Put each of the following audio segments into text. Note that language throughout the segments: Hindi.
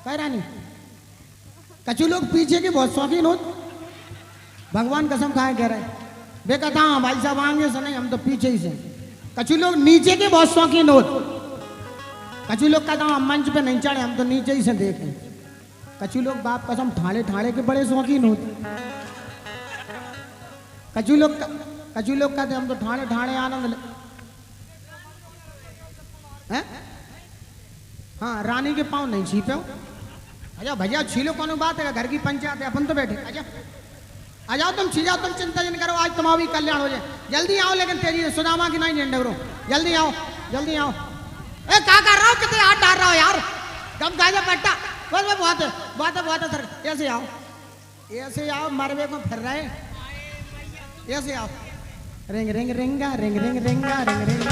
कह रानी कछु लोग पीछे के बहुत शौकीन हो, भगवान कसम खाए कह रहे वे कहता हाँ भाई साहब आगे से नहीं, हम तो पीछे ही से। कछु लोग नीचे के बहुत शौकीन हो, कछु लोग कहता हम मंच पे नहीं चढ़े, हम तो नीचे ही से देखें। कछु लोग बाप कसम ठाणे ठाणे के बड़े शौकीन होते। कछु लोग कहते हम तो ठाणे ठाणे आनंद ले। हैं? हाँ रानी के पाँव नहीं छीपे हो। अच्छा भैया छीलो कौन बात है, घर की पंचायत है, अपन तो बैठे। अच्छा आ जाओ तुम, छी जाओ तुम, चिंता नहीं करो, आज तुम्हारा भी कल्याण हो जाए। जल्दी आओ लेकिन तेरी सुदामा की नहीं झंडे, जल्दी आओ जल्दी आओ। ए क्या कर रहा हो, कितने हाथ डाल रहा हो यार, कब गाजा पट्टा, बस बहुत है सर। ऐसे आओ मरवे को फिर रहे, ऐसे आओ। रिंग रिंग रिंगा रिंग रिंग रिंगा रिंग रिंग।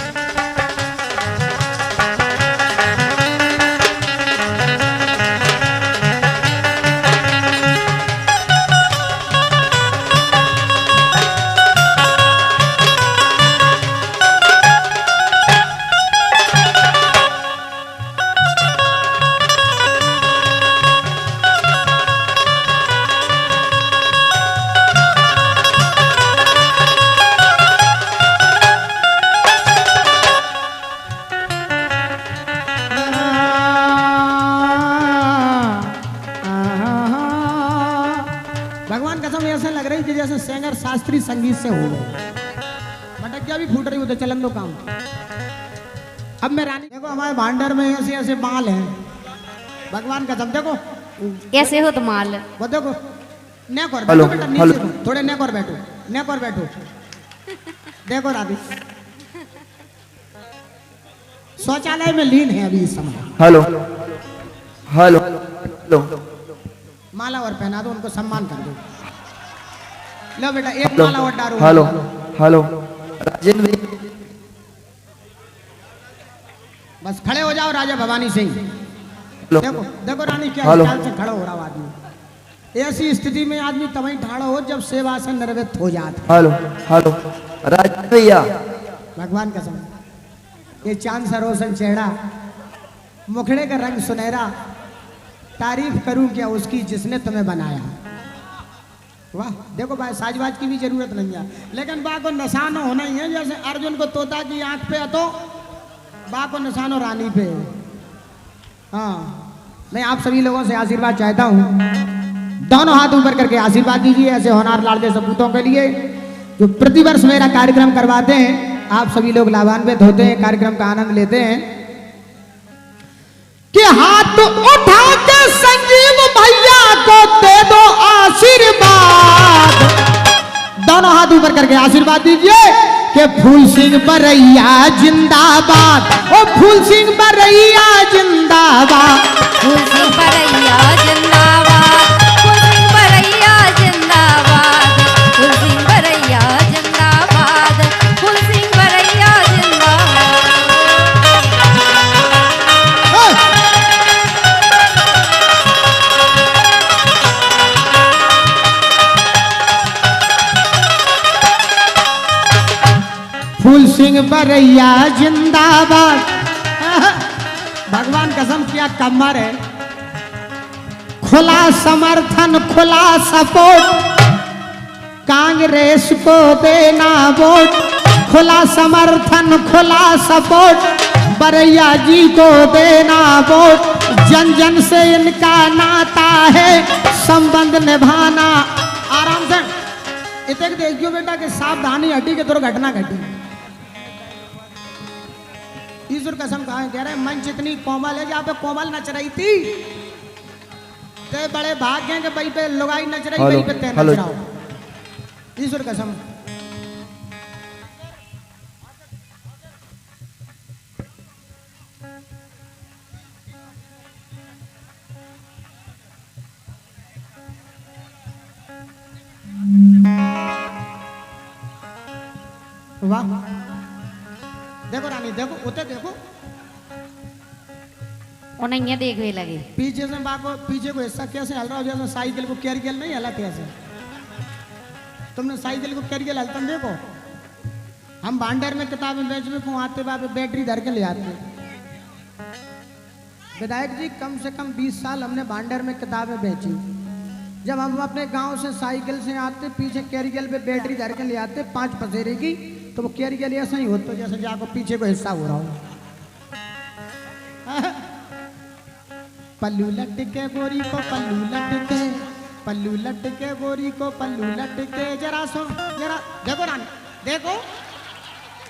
जैसे सिंगर शास्त्रीय संगीत से हो गए, मटकिया भी फूट रही होते, चलन दो काम। अब मैं रानी देखो हमारे भांडर में ऐसे ऐसे माल हैं, भगवान का, जब देखो कैसे हो तुम माल, वो देखो नेक और बैठो बेटा, नीचे को थोड़े नेक और बैठो, नेक और बैठो। देखो राधी शौचालय में लीन है अभी इस समय। हेलो हेलो हेलो, माला और पहना दो, उनको सम्मान कर दो। लो बेटा एक माला और डालो। हेलो हेलो राजेंद्र, बस खड़े हो जाओ राजा भवानी सिंह। देखो देखो रानी क्या ख्याल से खड़ा हो रहा आदमी। ऐसी स्थिति में आदमी तभी ठाड़ा हो जब सेवा से निर्वृत्त हो जाता। हेलो हेलो राजेंद्र भैया, भगवान कसम ये चांद सा रोशन चेहरा, मुखड़े का रंग सुनहरा, तारीफ करूं क्या उसकी जिसने तुम्हें बनाया। वाह देखो भाई साजबाज की भी जरूरत नहीं है, लेकिन बा को निशान होना ही है। जैसे अर्जुन को तोता की आंख पे है तो बा को निशान हो रानी पे। हाँ मैं आप सभी लोगों से आशीर्वाद चाहता हूँ, दोनों हाथ ऊपर करके आशीर्वाद दीजिए ऐसे होनार लाडले सपूतों के लिए जो प्रतिवर्ष मेरा कार्यक्रम करवाते हैं। आप सभी लोग लाभान्वित होते हैं, कार्यक्रम का आनंद लेते हैं। कि हाथ उठा के संजीव भैया को दे दो आशीर्वाद, दोनों हाथ ऊपर करके आशीर्वाद दीजिए कि फूल सिंह बरैया जिंदाबाद, ओ फूल सिंह बरैया जिंदाबाद, फूल सिंह बरैया जिंदाबाद, फूल सिंह बरैया जिंदाबाद, फूल सिंह बरैया जिंदाबाद, फूल सिंह बरैया जिंदाबाद। फूल सिंह बरैया जिंदाबाद। भगवान कसम क्या कमर है, खुला समर्थन खुला सपोर्ट, कांग्रेस को देना वोट, खुला समर्थन खुला सपोर्ट, बरैया जी को देना वोट, जन जन से इनका नाता है, संबंध निभाना। आराम से इतने देखियो बेटा कि सावधानी हटी के दुर्घटना घटी। ईश्वर कसम कह रहे मंच इतनी कोमल है, जहाँ पे कोमल नच रही थी ते बड़े भाग्य हैं कि वहीं पे लुगाई नच रही, वहीं पे ते नच रहा हो। ईश्वर कसम वाह देखो रानी देखो उते देखो उन्हें ये देखने लगे पीछे से बाको पीछे को हिस्सा कैसे हल रहा हो, जैसे साइकिल को कैरियल नहीं हला कैसे तुमने साइकिल को कैरियल हलता देखो। हम भांडर में किताबें बेच में को आते बाबे बैटरी धर के ले आते। विधायक जी कम से कम 20 साल हमने भांडर में किताबें बेची। जब हम अपने गांव से साइकिल से आते, पीछे कैरियल पे बैटरी धर के ले आते 5 पसेरे की, तो वो कैरियल ऐसा ही होता जैसे जाको पीछे को हिस्सा हो रहा हो। पल्लू लटके गोरी को पल्लू लटके, पल्लू लटके गोरी को पल्लू लटके, जरा सो जरा देखो रानी, देखो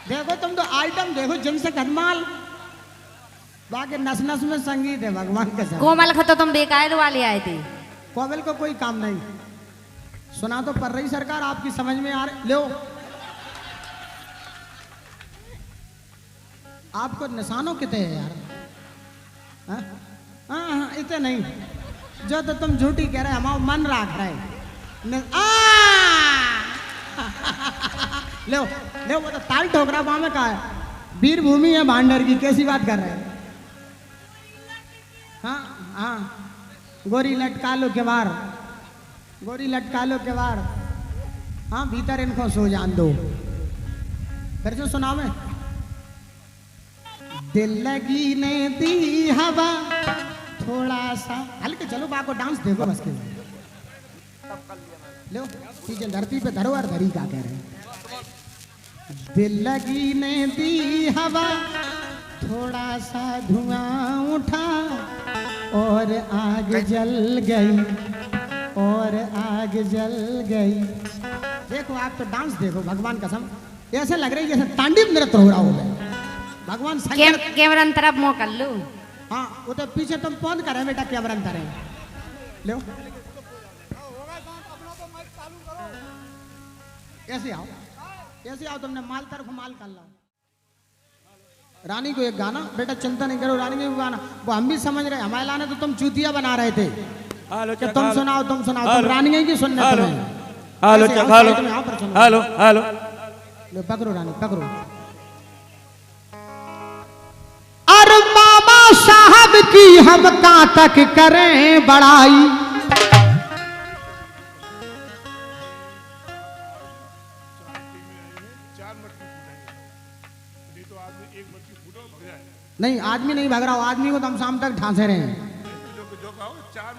देखो तुम तो आइटम देखो जिनसे कदमाल, बाकी नस नस में संगीत है भगवान के साथ। कोमल को तो तुम बेकायदे वाले आए थे। कोमल को कोई काम नहीं, सुना तो पड़ रही सरकार आपकी समझ में आ रही। लो आपको निशानों कितने हैं यार? हाँ हाँ इतने नहीं, जो तो तुम झूठी कह रहे हमारा मन राख रहे। लो लो वो तो ताल ठोकरा वहां में कहा है, वीर भूमि है भांडर की, कैसी बात कर रहे हैं? हाँ हाँ गोरी लटका लो केवार, गोरी लटका लो केवार, हाँ भीतर इनको सो जान दो। फिर से सुनाओ मैं, दिल लगी ने दी हवा थोड़ा सा हल्के, चलो बाको डांस देखो बस के लो, पीछे धरती पे धरो और धरी का कह रहे हैं। दिल लगी ने दी हवा थोड़ा सा धुआं उठा और आग जल गई, और आग जल गई। देखो आप तो डांस देखो भगवान कसम, ऐसे लग रही जैसे तांडव नृत्य हो रहा हो भगवान। कैमरा तरफ मुंह कर लो। हाँ वो तो पीछे तुम पौंध कर रहे बेटा, कैमरा अंतर है। लो ऐसे आओ, ऐसे आओ, तुमने माल तरफ माल कर लो। रानी को एक गाना, बेटा चिंता नहीं करो, रानी को एक गाना, वो हम भी समझ रहे, हमारे लाने तो तुम चूतिया बना रहे थे कि तुम सुनाओ तुम सुनाओ, तुम रानी की सुनने तुम्हें। हेलो हेलो हेलो, लो पकड़ो रानी पकड़ो। अरे मामा साहब की हम कहां तक करें बड़ाई, नहीं आदमी नहीं भाग रहा हो, आदमी को तो हम शाम तक ढांसे रहे हैं।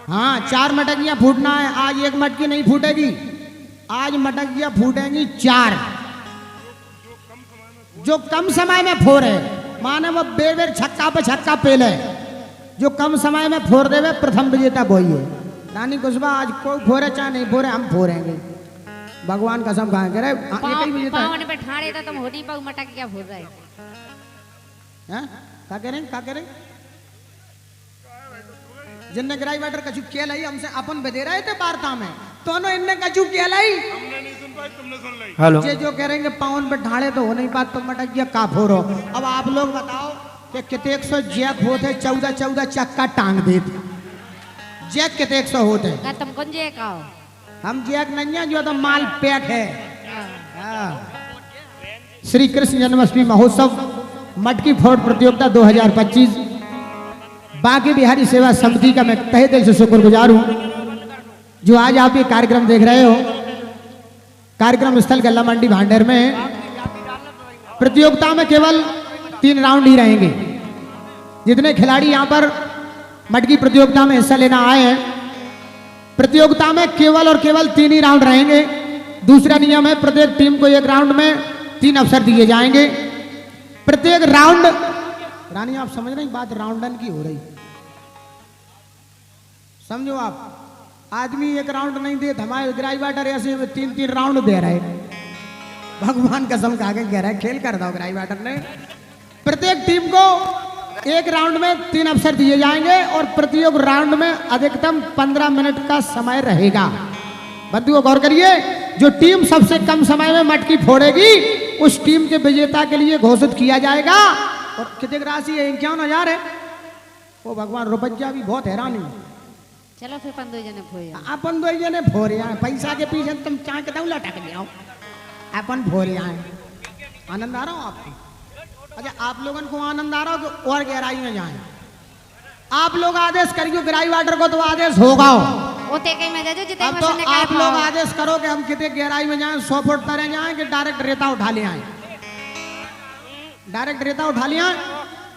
हाँ 4 मटकियां फूटना है आज, 1 मटकी नहीं फूटेगी आज, मटकियां फूटेंगी 4, जो कम समय में फोड़े माने वो बेर छक्का पे छक्का पेले, जो कम समय में फोड़ देवे प्रथम विजेता वही है। रानी कुशबा आज कोई फोड़े चाहे नहीं फोड़े हम फोड़ेंगे, भगवान कसम कहा करे। पावन पे ठाड़े तो तुम होडी पर मटक क्या फोड़ रहे हैं? क्या करें क्या करें? जिनने ग्राई वाटर कछु किया लाई हमसे अपन बदे रहे थे वार्ता में, दोनों इनने कछु किया लाई, हमने नहीं सुन पाई, तुमने सुन ली। हेलो, ये जो करेंगे पावन पे ढाड़े तो हो नहीं पात, तो मटक गया का फोड़ो। अब आप लोग बताओ कि कितने 100 जैक होते, 14 चक्का टांग देते, जैक कितने 100 होते? तुम कौन जैक आओ? हम जैक नहीं है, जो तो माल पैक है। श्री कृष्ण जन्माष्टमी महोत्सव मटकी फोड़ प्रतियोगिता 2025 बांके बिहारी सेवा समिति का मैं तहे दिल से शुक्रगुजार हूं, जो आज आप ये कार्यक्रम देख रहे हो। कार्यक्रम स्थल गल्ला मंडी भांडेर में है। प्रतियोगिता में केवल 3 राउंड ही रहेंगे। जितने खिलाड़ी यहाँ पर मटकी प्रतियोगिता में हिस्सा लेना आए हैं, प्रतियोगिता में केवल और केवल 3 ही राउंड रहेंगे। दूसरा नियम है, प्रत्येक टीम को 1 राउंड में 3 अवसर दिए जाएंगे। प्रत्येक राउंड, रानी आप समझ रही बात, राउंडन की हो रही, समझो आप। आदमी 1 राउंड नहीं दे, हमारे ग्राई वाटर ऐसे 3 राउंड दे रहे, भगवान कसम खा के कह रहा है, खेल कर दो ग्राई वाटर ने। प्रत्येक टीम को 1 राउंड में 3 अवसर दिए जाएंगे और प्रत्येक राउंड में अधिकतम 15 मिनट का समय रहेगा। बंधुओं गौर करिए, जो टीम सबसे कम समय में मटकी फोड़ेगी उस टीम के विजेता के लिए घोषित किया जाएगा। और कितनी राशि है? 51,000 है। ओ भगवान, रुपया भी बहुत हैरानी। चलो फिर 15 जने फोड़े, अपन 2 जने फोड़े आए, पैसा के पीछे तुम चाह के दौला टक जाओ, अपन फोड़े आए। आनंद आ रहा हो आपको? अच्छा आप लोगों को आनंद आ रहा हो कि और गहराई में जाए? आप लोग आदेश करिए ग्राई वाटर को, तो आदेश होगा। अब तो आप लोग आदेश करो कि हम कितने गहराई में जाएं, 100 फुट तरह जाएं कि डायरेक्ट रेता उठा ले आए? डायरेक्ट रेता उठा लिया।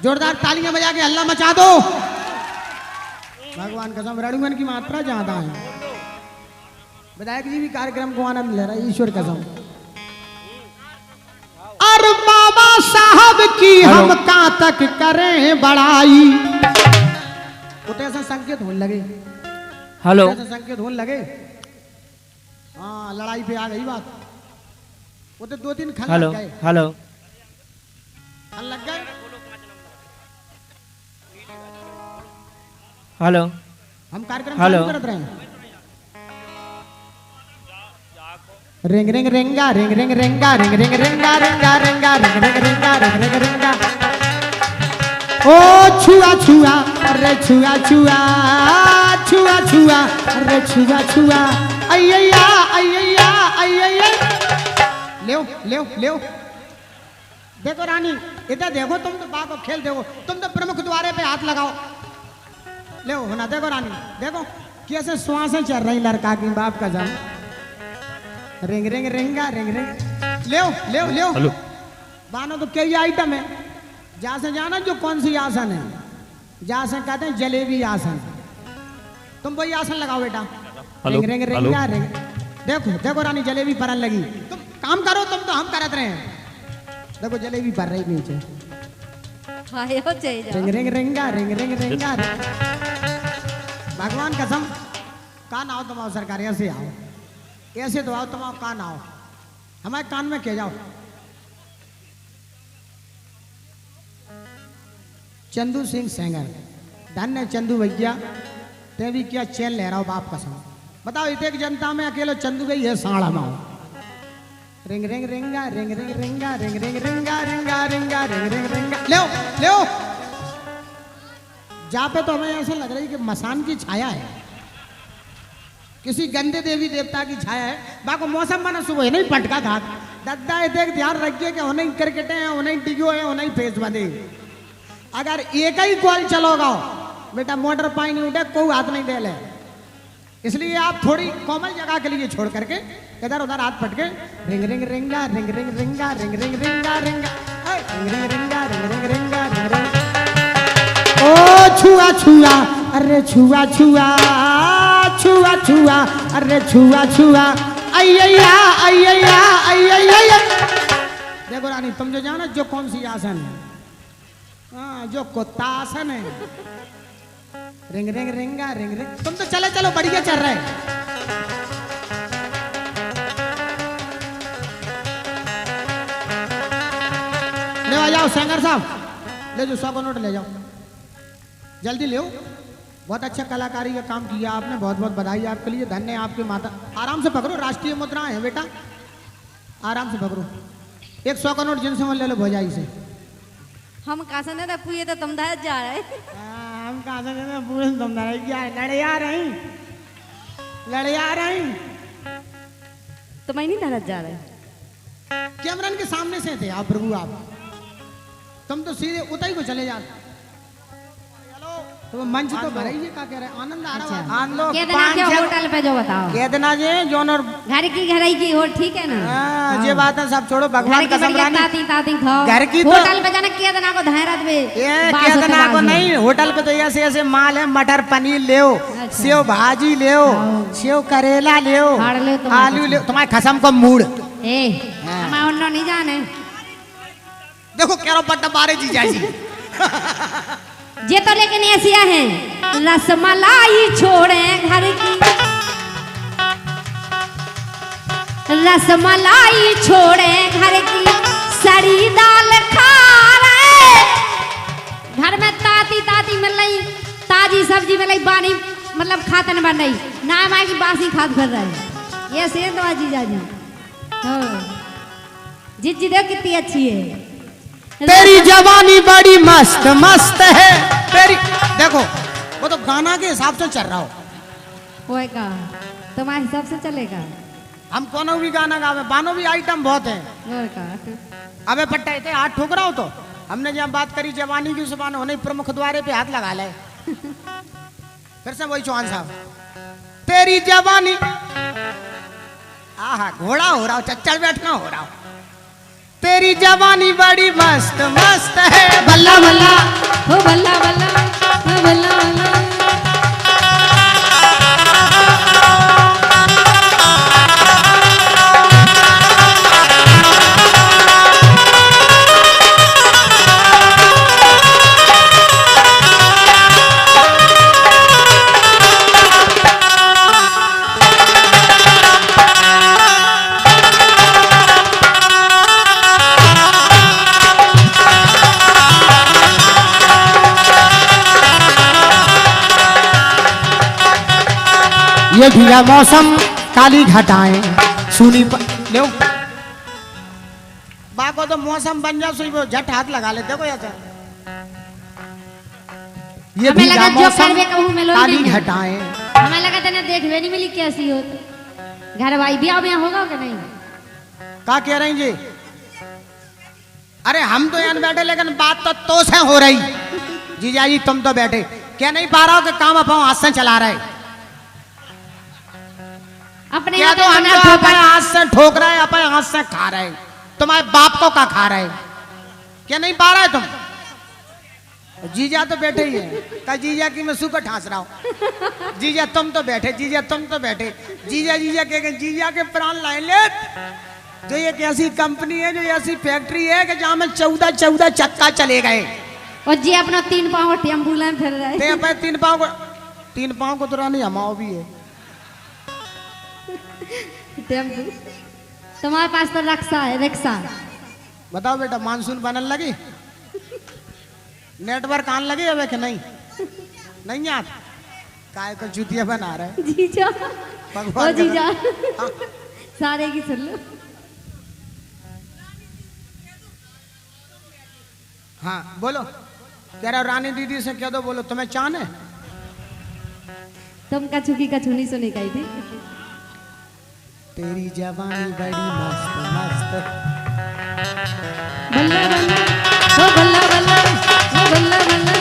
जोरदार तालियां बजा के हल्ला मचा दो। भगवान कसम रणगन की मात्रा ज्यादा है। विधायक जी भी कार्यक्रम को आनंद ले रहा है, ईश्वर कसम। और बाबा साहब की हम कहां तक करें बड़ाई। उते ऐसा संकेत होने लगे, हेलो ऐसा संकेत होने लगे। हाँ लड़ाई पे आ गई बात। वो तो 2-3 खन हेलो लग गए, हेलो खन लग गए। हेलो हम कार्यक्रम हेलो। चालू करत रहे हैं। रिंग रिंग रिंगा रिंग रिंग रिंगा रिंग रिंग रिंगा रिंगा रिंगा रिंग रिंग रिंगा रिंग रिंग रिंगा। ओ छुआ छुआ अरे छुआ छुआ छुआ छुआ अरे छुआ छुआ अय्या अय्या अय्या। ले ले देखो रानी इधर देखो, तुम तो बाप को खेल देखो, तुम तो प्रमुख द्वारे पे हाथ लगाओ। ले होना देखो रानी, देखो कैसे श्वासें चल रही लड़का की बाप का जान। रिंग रिंग रिंगा रिंग रिंग। ले हेलो बानो तो कई आइटम है। जहाँ से जाना जो कौन सी आसन है, जहाँ से कहते हैं जलेबी आसन। तुम वही आसन लगाओ बेटा। Hello, ring ring hello. रिंगा रिंग। देखो देखो रानी जलेबी परन लगी। तुम काम करो, तुम तो हम करत रहे हैं। देखो जलेबी पर रही नीचे। आयो चाहिए जाओ। रिंग रिंग रिंगा रिंग रिंग रिंगा रिंग। भगवान कसम कान आओ तुम आओ सरकार, ऐसे आओ, ऐसे तो आओ तुम आओ, कान आओ हमारे कान में के जाओ। चंदू सिंह सेंगर, धन्य चंदू भैया, ते भी क्या चैन ले रहा हो बाप कसम। बताओ इतने जनता में अकेले चंदू गई है साड़ा माओ। रिंग रिंग रिंगा रिंग रिंग रिंगा रिंग रिंग रिंगा रिंगा रिंगा रिंग रिंग रिंगा। ले जहाँ पे तो हमें ऐसा लग रहा है कि मसान की छाया है, किसी गंदे देवी देवता की छाया है। बाको मौसम बना सुबह नहीं पटका था दद्दा देख ध्यान रखिए कि उन्हें क्रिकेटे हैं, उन्हें डिगो है, उन्हें फेस बंदे। अगर एक ही कॉल चलोगा बेटा मोटर पानी नहीं उठे, कोई हाथ नहीं दे ले। इसलिए आप थोड़ी कोमल जगह के लिए छोड़ करके इधर उधर हाथ पटके रिंग रिंग रिंगा रिंग रिंग रिंगा रिंग रिंग रिंगा रिंगा रिंग रिंग रिंगा रिंग रिंग रिंगा रिंग रिंग। ओ छुआ छुआ अरे छुआ छुआ छुआ छुआ अरे छुआ छुआ अय्या अय्या अय्या। देखो रानी तुम जो जाना जो कौन सी आसन है, हाँ जो कुत्ता आसन है। रिंग रिंग रिंगा रिंग रिंग। तुम तो चले चलो बढ़िया चल रहे। ले आ जाओ सेंगर साहब, ले जो 100 का नोट ले जाओ, जल्दी ले। बहुत अच्छा कलाकारी का काम किया आपने, बहुत बहुत बधाई आपके लिए। धन्य आपके माता। आराम से पकड़ो, राष्ट्रीय मुद्रा है बेटा, आराम से पकड़ो। एक 100 का नोट जिनसे ले लो भौजाई से। हम कहा से ना पूछे तो तुम दाद जा रहे। हम कहा से पूरे तुम क्या लड़े आ रही, लड़े आ रही। तो मैं नहीं दाद जा रहे। कैमरन के सामने से थे आप प्रभु, आप तुम तो सीधे उतर को चले जाते। तो मंच तो भरा ही है, क्या कह रहे हैं? आनंद आ रहा है। आनंद कितना क्या होटल पे जो बताओ, कितना जे जोन और घर की घराई की हो ठीक है ना। ये बात है सब छोड़ो, भगवान घर का की बढ़िया समरानी ताती ताती खाओ। घर की तो होटल पे जाना कितना को धायरत में ये कितना को नहीं, होटल पे तो ऐसे ऐसे माल है, मटर पनीर ले, सेव भाजी ले, सेव करेला ले, फाड़ ले तुम आलू ले, तुम्हारे खसम को मूड। ए हम उन्नो नहीं जाने। देखो केरो पट्टा बारे जी जाई ये तो लेकिन ऐसिया है रसमलाई छोड़े घर की, रसमलाई छोड़े घर की, सड़ी दाल खा रहे। घर में ताती ताती मिल रही, ताजी सब्जी मिल रही, बानी मतलब खातन बन रही, ना माँ की बासी खाद कर रहे। ये सेहत तो जीजा जी। जीजी देखो कितनी अच्छी है। तेरी जवानी बड़ी मस्त मस्त है तेरी। देखो वो तो गाना के हिसाब से चल रहा हो, होएगा तुम्हारे हिसाब से चलेगा। हम कोनो भी गाना गावे, बानो भी आइटम बहुत है। होएगा अबे पट्टा इतने हाथ ठोक रहा हो, तो हमने जब बात करी जवानी की जुबान होने प्रमुख द्वारे पे हाथ लगा ले। फिर से वही चौहान साहब, तेरी जवानी आहा घोड़ा हो रहा हो, चच्चड़ बैठना हो रहा हो। तेरी जवानी बड़ी मस्त मस्त है, बल्ला बल्ला हो बल्ला बल्ला हो बल्ला बल्ला। ये भीगा मौसम काली घटाएं सुनी लो बाको तो मौसम बन जा सुई वो झट हाथ लगा ले देखो ऐसा ये हमें भीगा लगा जो मौसम करवे कहूँ मैं लोग काली नहीं है। घटाएं हमें लगा तेने देखवे नहीं मिली कैसी हो तो। घर भाई ब्याह में होगा कि नहीं? क्या कह रही जी? अरे हम तो यहाँ बैठे लेकिन बात तो से हो रही। जीजा जी तुम तो बैठे क्या नहीं पा रहा हो कि काम अपन हाथ से चला रहे अपने क्या यहाँ तो पे हम बना तो ठोका। अपने हाथ से ठोक रहे हैं अपने हाथ से खा रहे हैं तुम्हारे बाप को क्या खा रहे हैं क्या नहीं पा रहे तुम? जीजा तो बैठे ही है का जीजा की मैं सुकर ठास रहा हूँ जीजा तुम तो बैठे जीजा तुम तो बैठे जीजा जीजा कह जीजा के प्राण लाए ले जो एक ऐसी कंपनी है जो ऐसी फैक्ट्री है कि जहाँ में 14 चक्का चले गए और जी अपना 3 पाँव टेम्पू लाइन फिर रहे ते अपने 3 पाँव को तो रानी हमाओ भी है टेम्पू। तुम्हारे पास तो रक्षा है रिक्शा। बताओ बेटा मानसून बनने लगी नेटवर्क आने लगे अब कि नहीं नहीं यार काय को जूतिया बना रहे जीजा भगवान ओ जीजा हाँ। सारे की सुन लो। हाँ बोलो कह रहा रानी दीदी से कह दो बोलो तुम्हें चान है तुम कछु की कछु नहीं सुनी कही थी। तेरी जवानी बड़ी मस्त मस्त बल्ला बल्ला ओ बल्ला बल्ला ओ बल्ला बल्ला।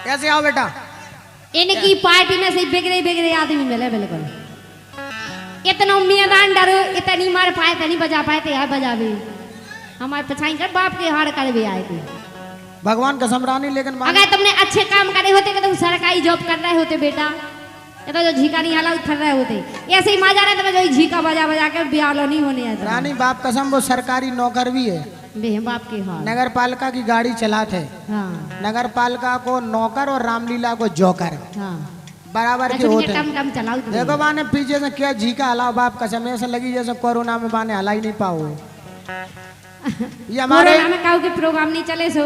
कैसे आओ बेटा इनकी पार्टी में से बिगड़े बिगड़े आदमी मिले बिल्कुल। इतना मैदान डरो इतनी मार पाए थे नहीं बजा पाए थे यार बजा भी हमारे पिछाई कर बाप के हार कर भी आए थे। भगवान कसम रानी लेकिन अगर तुमने अच्छे काम करे होते कि तुम सरकारी जॉब कर रहे होते बेटा ये तो जो झीका नहीं हाला उतर रहे होते ऐसे ही मजा रहे तुम्हें जो झीका बजा बजा के ब्यालो नहीं होने आता। रानी बाप कसम वो सरकारी नौकर भी है बाप के हार। नगर पालिका की गाड़ी चलाते हाँ नगर पालिका को नौकर और रामलीला को जोकर हाँ बराबर के होते कम कम चलाओ तुम। देखो बाने पीछे से क्या झीका हलाओ बाप कसम ऐसा लगी जैसे कोरोना में बाने हला ही नहीं पाओ ये हमारे कोरोना में काऊ के प्रोग्राम नहीं चले सो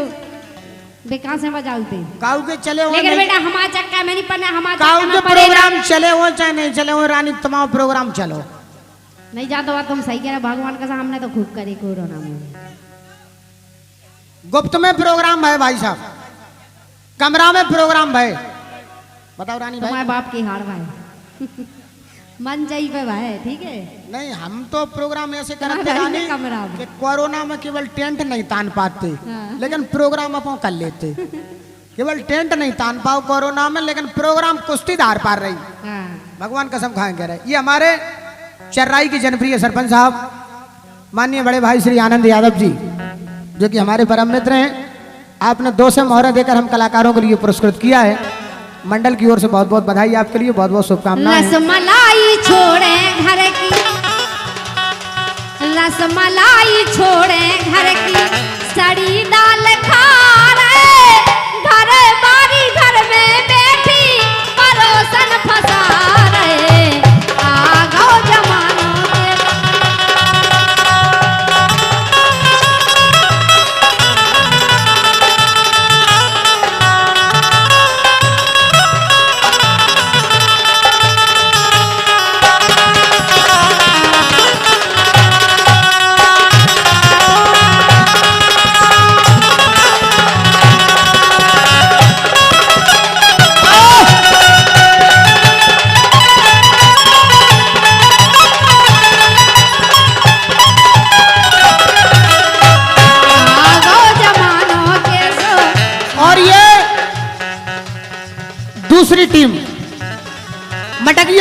बेकार से बजाते काऊ के चले हो लेकिन नहीं बेटा हमारा चक्का में नहीं पड़ना हमारा काऊ चक्का के में पड़ेगा प्रोग्राम चले हो चाहे नहीं चले हो रानी तमाम प्रोग्राम चलो नहीं जाता हुआ तुम सही कह रहे भगवान का हमने तो खूब करी कोरोना में। गुप्त में प्रोग्राम है भाई साहब कमरा में प्रोग्राम है बताओ रानी भाई तुम्हारे बाप की हार भाई मन चाहिए पे भाई ठीक है। नहीं हम तो प्रोग्राम ऐसे करते तुम्हारे रानी कमरा में। कि कोरोना में केवल टेंट नहीं तान पाते हाँ। लेकिन प्रोग्राम अपन कर लेते केवल टेंट नहीं तान पाओ कोरोना में लेकिन प्रोग्राम कुश्ती धार पार रही हाँ भगवान कसम खाएं कह रहे ये हमारे चर्राई की जनप्रिय सरपंच साहब माननीय बड़े भाई श्री आनंद यादव जी जो कि हमारे परम मित्र हैं आपने 2 से मोहरा देकर हम कलाकारों के लिए पुरस्कृत किया है मंडल की ओर से बहुत बहुत बधाई आपके लिए बहुत बहुत शुभकामनाएं रसमलाई छोड़े घर की रसमलाई छोड़े घर की सड़ी दाल खा रहे घर बारी घर में बैठी परोसन फंसा रहे आ गो जमानों के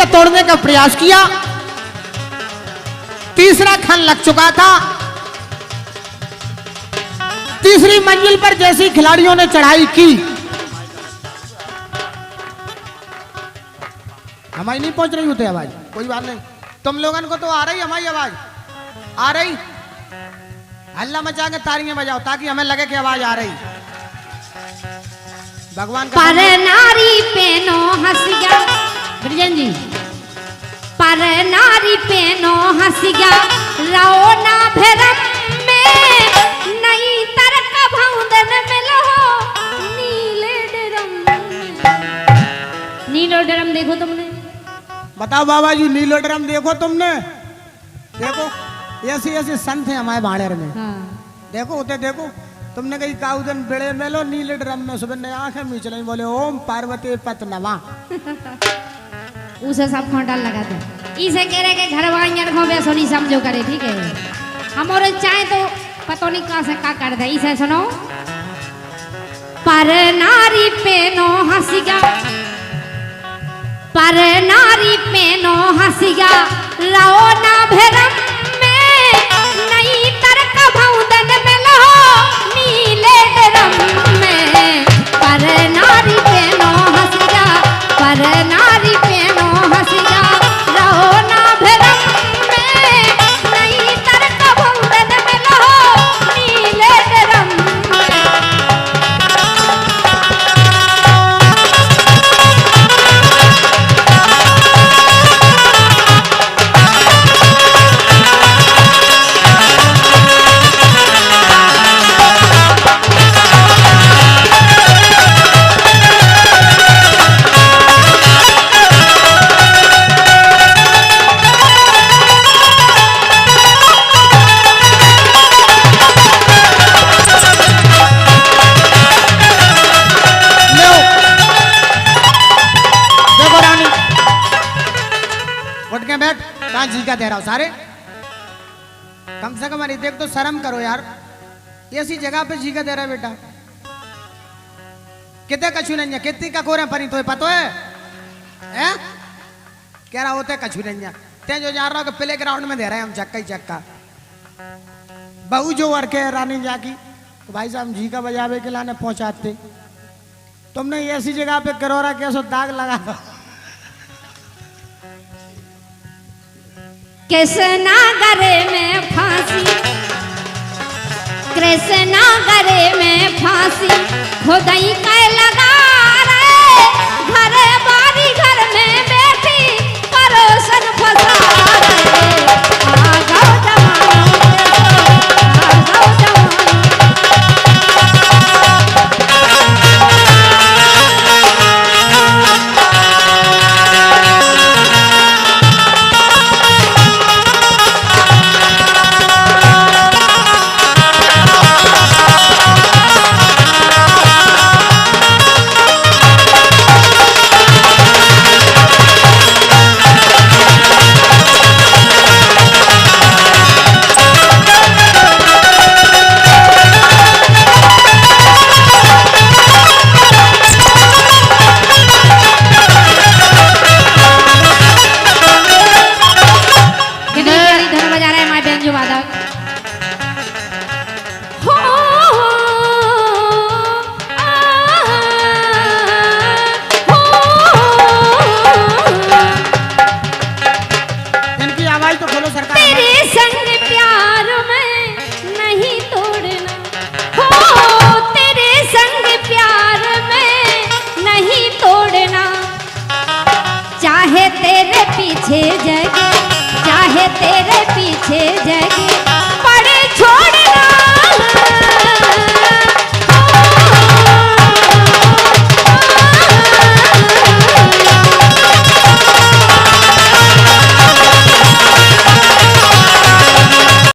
प्रतिज्ञा तोड़ने का प्रयास किया। तीसरा खन लग चुका था। तीसरी मंजिल पर जैसी खिलाड़ियों ने चढ़ाई की, हमारी नहीं पहुंच रही होती आवाज, कोई बात नहीं, तुम लोगन को तो आ रही हमारी आवाज, आ रही। हल्ला मचा के तालियां बजाओ ताकि हमें लगे कि आवाज आ रही। भगवान का पर नारी पेनो हंसिया, ब्रिजन जी, पर नारी पेनो हंसिया, रहो ना भरम में, नहीं तरक भौंदन मिलो नीले डरम। नीलो डरम देखो तुमने? बताओ बाबा जी, नीलो ड्रम देखो तुमने? देखो ऐसी ऐसी संत है हमारे भाड़ेर में। हाँ। देखो उते देखो, तुमने कही काउदन बेड़े में लो नीले ड्रम में, सुबह ने आंखें मीच रही, बोले ओम पार्वती पत नवा। उसे सब खोंटा लगा दे। इसे कह रहे के घर वाइयार खो बे सोनी समझो करे, ठीक है? हम और चाहे तो पतो नहीं कहां से का कर दे। इसे सुनो, पर नारी पेनो हंसिया, पर नारी पेनो हंसिया, रहो ना भरम में, नहीं तरक भौंदन में लो नीले डरम में। पर नारी पेनो हंसिया, पर नारी पेनो हंसिया, रहो ना भरम में, नहीं तरक भौंदन में लो नीले डरम में। बैठ, कहाँ जी का दे रहा हो सारे? कम से कम अरे देख तो शर्म करो यार, ऐसी जगह पे जी का दे रहा है बेटा। कितने कछु नहीं, कितनी का कोरे परी तो पतो है? कह रहा होते कछु नहीं, ते जो जान रहा हो कि प्ले ग्राउंड में दे रहे हैं हम चक्का ही चक्का। बहू जो वर्क है रानी जाकी, तो भाई साहब जी का बजावे के लाने पहुंचाते, तुमने ऐसी जगह पे करोरा कैसो दाग लगा दो। कृष्णा गरे में फांसी, कृष्णा गरे में फांसी, खुदाई कै लगा रे, घर बारी घर में बैठी परोसन फसा रे।